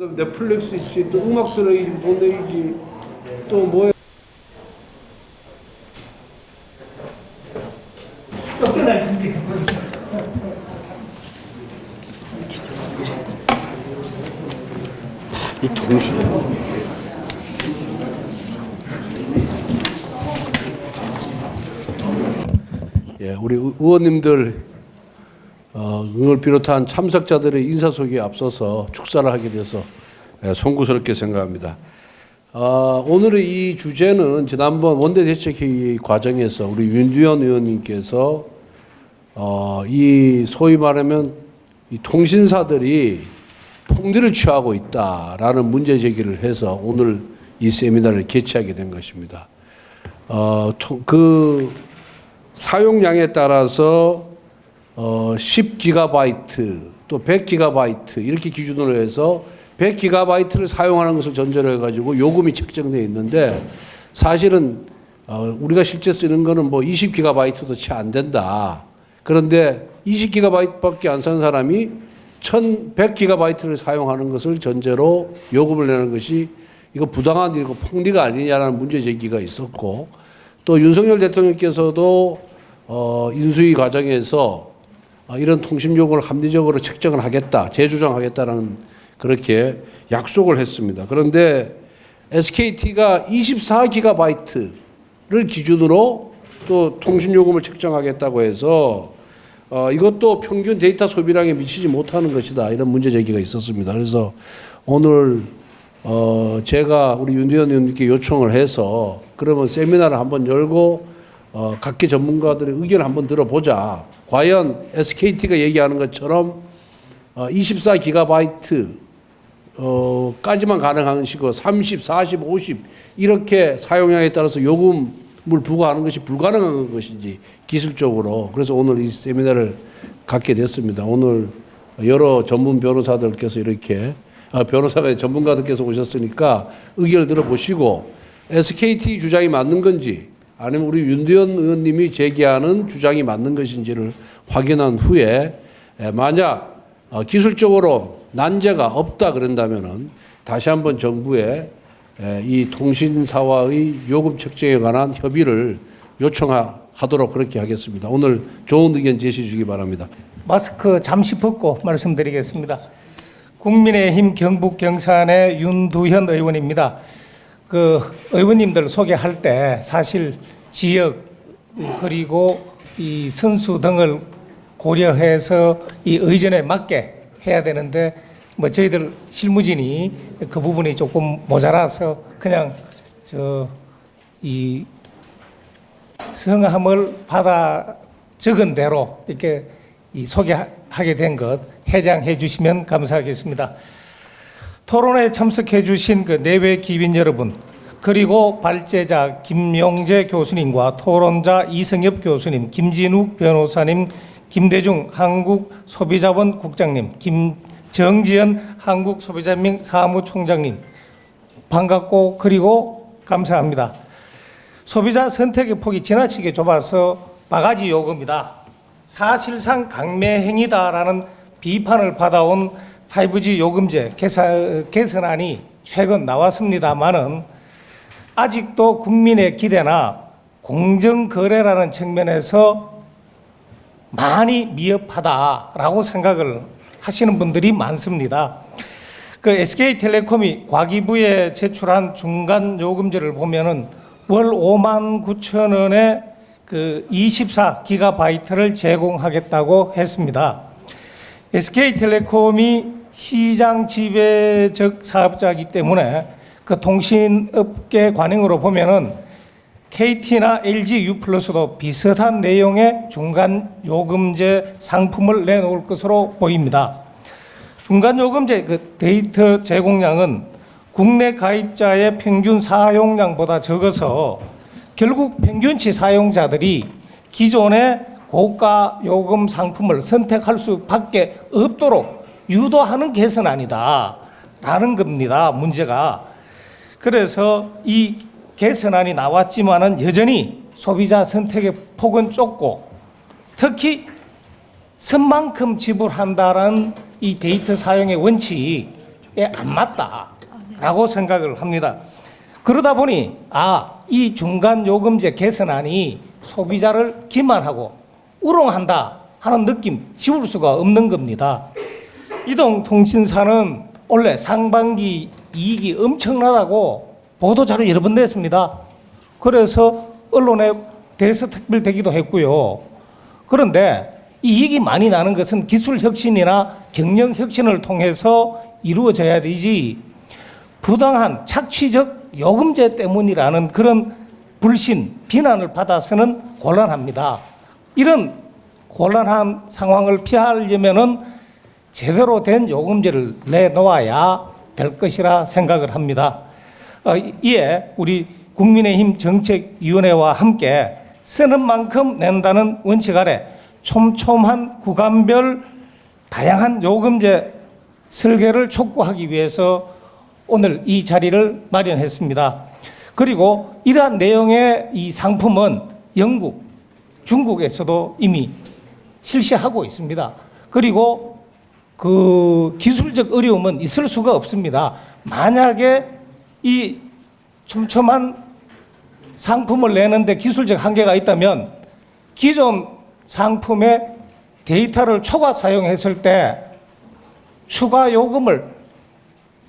그다음 넷플릭스 있지, 또 음악 들어야지, 돈 내야지, 또 뭐야. 이 동시에 우리 의원님들 응을 비롯한 참석자들의 인사소개에 앞서서 축사를 하게 돼서 송구스럽게 생각합니다. 오늘의 이 주제는 지난번 원내대책회의 과정에서 우리 윤두현 의원님께서 이 소위 말하면 이 통신사들이 폭리를 취하고 있다라는 문제 제기를 해서 오늘 이 세미나를 개최하게 된 것입니다. 그 사용량에 따라서 10GB 또 100GB 이렇게 기준으로 해서 100GB를 사용하는 것을 전제로 해가지고 요금이 책정되어 있는데 사실은 우리가 실제 쓰는 거는 뭐 20GB도 채 안 된다. 그런데 20GB밖에 안 사는 사람이 1100GB를 사용하는 것을 전제로 요금을 내는 것이 이거 부당한 일이고 폭리가 아니냐라는 문제 제기가 있었고 또 윤석열 대통령께서도 인수위 과정에서 이런 통신 요금을 합리적으로 책정을 하겠다, 재조정하겠다라는 그렇게 약속을 했습니다. 그런데 SKT가 24GB를 기준으로 또 통신 요금을 책정하겠다고 해서 이것도 평균 데이터 소비량에 미치지 못하는 것이다. 이런 문제 제기가 있었습니다. 그래서 오늘 제가 우리 윤두현 의원님께 요청을 해서 그러면 세미나를 한번 열고 각계 전문가들의 의견을 한번 들어보자. 과연 SKT가 얘기하는 것처럼 24GB 까지만 가능한 식으로 30, 40, 50 이렇게 사용량에 따라서 요금을 부과하는 것이 불가능한 것인지 기술적으로. 그래서 오늘 이 세미나를 갖게 됐습니다. 오늘 여러 전문 변호사들께서 이렇게 변호사가 전문가들께서 오셨으니까 의견을 들어보시고 SKT 주장이 맞는 건지 아니면 우리 윤두현 의원님이 제기하는 주장이 맞는 것인지를 확인한 후에 만약 기술적으로 난제가 없다 그런다면은 다시 한번 정부에 이 통신사와의 요금 책정에 관한 협의를 요청하도록 그렇게 하겠습니다. 오늘 좋은 의견 제시해 주기 바랍니다. 마스크 잠시 벗고 말씀드리겠습니다. 국민의힘 경북 경산의 윤두현 의원입니다. 그 의원님들 소개할 때 사실 지역 그리고 이 선수 등을 고려해서 이 의전에 맞게 해야 되는데 뭐 저희들 실무진이 그 부분이 조금 모자라서 그냥 이 성함을 받아 적은 대로 이렇게 이 소개하게 된 것 해량해 주시면 감사하겠습니다. 토론에 참석해 주신 그 내외 기빈 여러분 그리고 발제자 김용재 교수님과 토론자 이성엽 교수님, 김진욱 변호사님, 김대중 한국소비자원 국장님, 김정지연 한국소비자명 사무총장님 반갑고 그리고 감사합니다. 소비자 선택의 폭이 지나치게 좁아서 바가지 요금이다. 사실상 강매행위다라는 비판을 받아온 5G 요금제 개선안이 최근 나왔습니다마는 아직도 국민의 기대나 공정거래라는 측면에서 많이 미흡하다라고 생각을 하시는 분들이 많습니다. 그 SK텔레콤이 과기부에 제출한 중간 요금제를 보면은 월 59,000원에 그 24GB를 제공하겠다고 했습니다. SK텔레콤이 시장 지배적 사업자이기 때문에 그 통신업계 관행으로 보면은 KT나 LG U+도 비슷한 내용의 중간 요금제 상품을 내놓을 것으로 보입니다. 중간 요금제 그 데이터 제공량은 국내 가입자의 평균 사용량보다 적어서 결국 평균치 사용자들이 기존의 고가 요금 상품을 선택할 수밖에 없도록 유도하는 개선안이다라는 겁니다. 문제가. 그래서 이 개선안이 나왔지만은 여전히 소비자 선택의 폭은 좁고 특히 선만큼 지불한다라는 이 데이터 사용의 원칙에 안 맞다라고 생각을 합니다. 그러다 보니 이 중간 요금제 개선안이 소비자를 기만하고 우롱한다 하는 느낌 지울 수가 없는 겁니다. 이동통신사는 원래 상반기 이익이 엄청나다고 보도자료 여러 번 냈습니다. 그래서 언론에 대서특필되기도 했고요. 그런데 이익이 많이 나는 것은 기술혁신이나 경영혁신을 통해서 이루어져야 되지 부당한 착취적 요금제 때문이라는 그런 불신, 비난을 받아서는 곤란합니다. 이런 곤란한 상황을 피하려면은 제대로 된 요금제를 내놓아야 될 것이라 생각을 합니다. 이에 우리 국민의힘 정책위원회와 함께 쓰는 만큼 낸다는 원칙 아래 촘촘한 구간별 다양한 요금제 설계를 촉구하기 위해서 오늘 이 자리를 마련했습니다. 그리고 이러한 내용의 이 상품은 영국, 중국에서도 이미 실시하고 있습니다. 그리고 그 기술적 어려움은 있을 수가 없습니다. 만약에 이 촘촘한 상품을 내는데 기술적 한계가 있다면 기존 상품의 데이터를 초과 사용했을 때 추가 요금을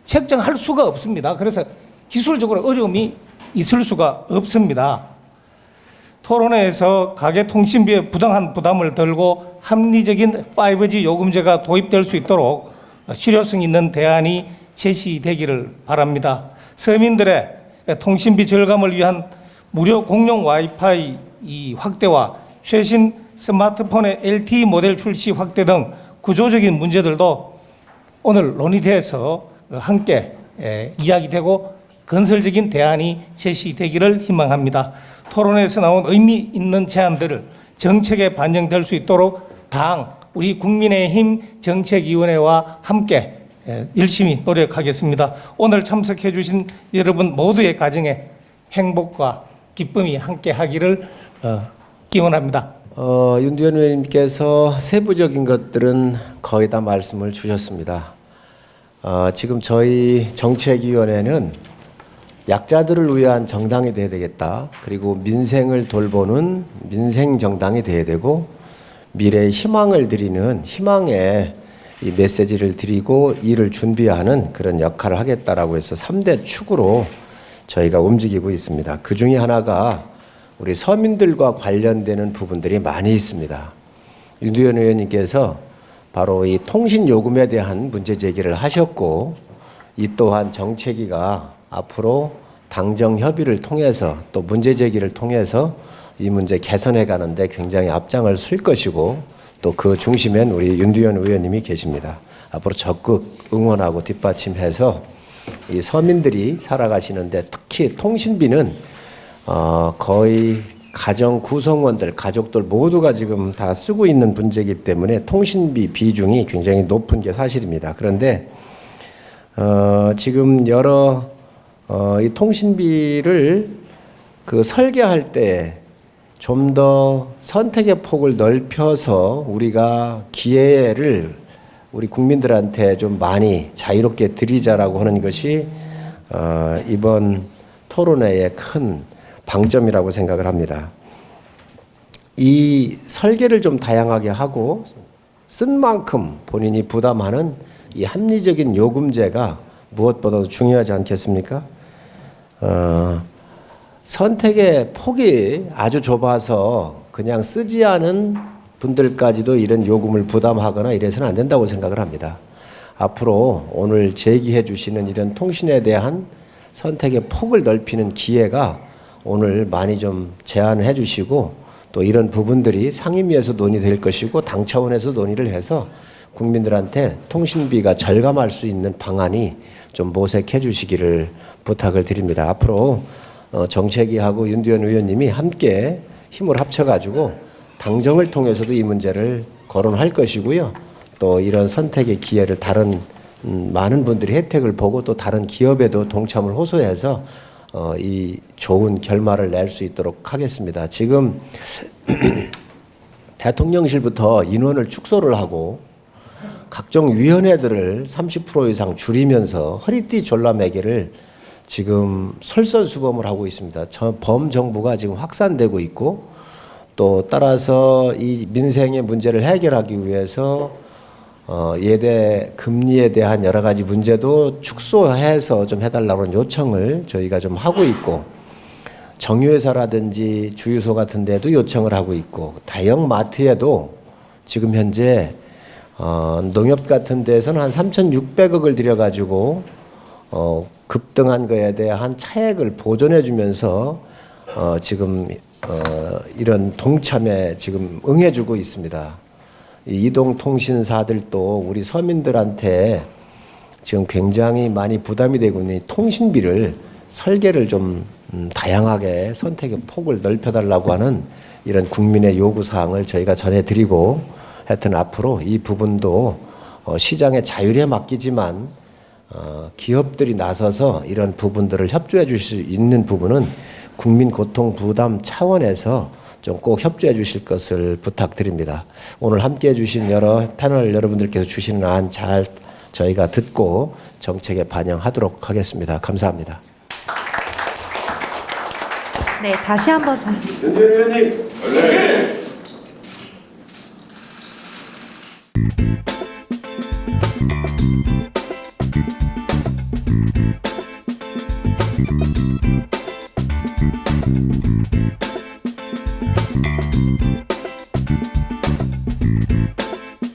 책정할 수가 없습니다. 그래서 기술적으로 어려움이 있을 수가 없습니다. 토론회에서 가계통신비의 부당한 부담을 덜고 합리적인 5G 요금제가 도입될 수 있도록 실효성 있는 대안이 제시되기를 바랍니다. 서민들의 통신비 절감을 위한 무료 공용 와이파이 확대와 최신 스마트폰의 LTE 모델 출시 확대 등 구조적인 문제들도 오늘 논의돼서 함께 이야기되고 건설적인 대안이 제시되기를 희망합니다. 토론에서 나온 의미 있는 제안들을 정책에 반영될 수 있도록 당 우리 국민의힘 정책위원회와 함께 열심히 노력하겠습니다. 오늘 참석해 주신 여러분 모두의 가정에 행복과 기쁨이 함께하기를 기원합니다. 윤두현 의원님께서 세부적인 것들은 거의 다 말씀을 주셨습니다. 지금 저희 정책위원회는 약자들을 위한 정당이 돼야 되겠다. 그리고 민생을 돌보는 민생 정당이 돼야 되고 미래의 희망을 드리는 희망의 이 메시지를 드리고 일을 준비하는 그런 역할을 하겠다라고 해서 3대 축으로 저희가 움직이고 있습니다. 그 중에 하나가 우리 서민들과 관련되는 부분들이 많이 있습니다. 윤두현 의원님께서 바로 이 통신요금에 대한 문제 제기를 하셨고 이 또한 정책위가 앞으로 당정 협의를 통해서 또 문제 제기를 통해서 이 문제 개선해 가는데 굉장히 앞장을 쓸 것이고 또 그 중심엔 우리 윤두현 의원님이 계십니다. 앞으로 적극 응원하고 뒷받침해서 이 서민들이 살아가시는데 특히 통신비는 거의 가정 구성원들, 가족들 모두가 지금 다 쓰고 있는 문제이기 때문에 통신비 비중이 굉장히 높은 게 사실입니다. 그런데 지금 여러 이 통신비를 그 설계할 때 좀 더 선택의 폭을 넓혀서 우리가 기회를 우리 국민들한테 좀 많이 자유롭게 드리자라고 하는 것이 이번 토론회의 큰 방점이라고 생각을 합니다. 이 설계를 좀 다양하게 하고 쓴 만큼 본인이 부담하는 이 합리적인 요금제가 무엇보다도 중요하지 않겠습니까? 선택의 폭이 아주 좁아서 그냥 쓰지 않은 분들까지도 이런 요금을 부담하거나 이래서는 안 된다고 생각을 합니다. 앞으로 오늘 제기해 주시는 이런 통신에 대한 선택의 폭을 넓히는 기회가 오늘 많이 좀 제안해 주시고 또 이런 부분들이 상임위에서 논의될 것이고 당 차원에서 논의를 해서 국민들한테 통신비가 절감할 수 있는 방안이 좀 모색해 주시기를 부탁을 드립니다. 앞으로 정책위하고 윤두현 의원님이 함께 힘을 합쳐가지고 당정을 통해서도 이 문제를 거론할 것이고요. 또 이런 선택의 기회를 다른 많은 분들이 혜택을 보고 또 다른 기업에도 동참을 호소해서 이 좋은 결말을 낼 수 있도록 하겠습니다. 지금 대통령실부터 인원을 축소를 하고 각종 위원회들을 30% 이상 줄이면서 허리띠 졸라매기를 지금 솔선수범을 하고 있습니다. 범정부가 지금 확산되고 있고 또 따라서 이 민생의 문제를 해결하기 위해서 예대 금리에 대한 여러 가지 문제도 축소해서 좀 해달라는 요청을 저희가 좀 하고 있고 정유회사라든지 주유소 같은 데도 요청을 하고 있고 다형 마트에도 지금 현재 농협 같은 데서는 한 3,600억을 들여가지고 급등한 거에 대한 차액을 보존해 주면서 지금 이런 동참에 지금 응해주고 있습니다. 이 이동통신사들도 우리 서민들한테 지금 굉장히 많이 부담이 되고 있는 이 통신비를 설계를 좀 다양하게 선택의 폭을 넓혀달라고 하는 이런 국민의 요구사항을 저희가 전해드리고 하여튼 앞으로 이 부분도 시장의 자율에 맡기지만 기업들이 나서서 이런 부분들을 협조해 주실 수 있는 부분은 국민 고통 부담 차원에서 좀 꼭 협조해 주실 것을 부탁드립니다. 오늘 함께해 주신 여러 패널 여러분들께서 주시는 안 잘 저희가 듣고 정책에 반영하도록 하겠습니다. 감사합니다. 네, 다시 한번 정치. 윤 의원님. 네.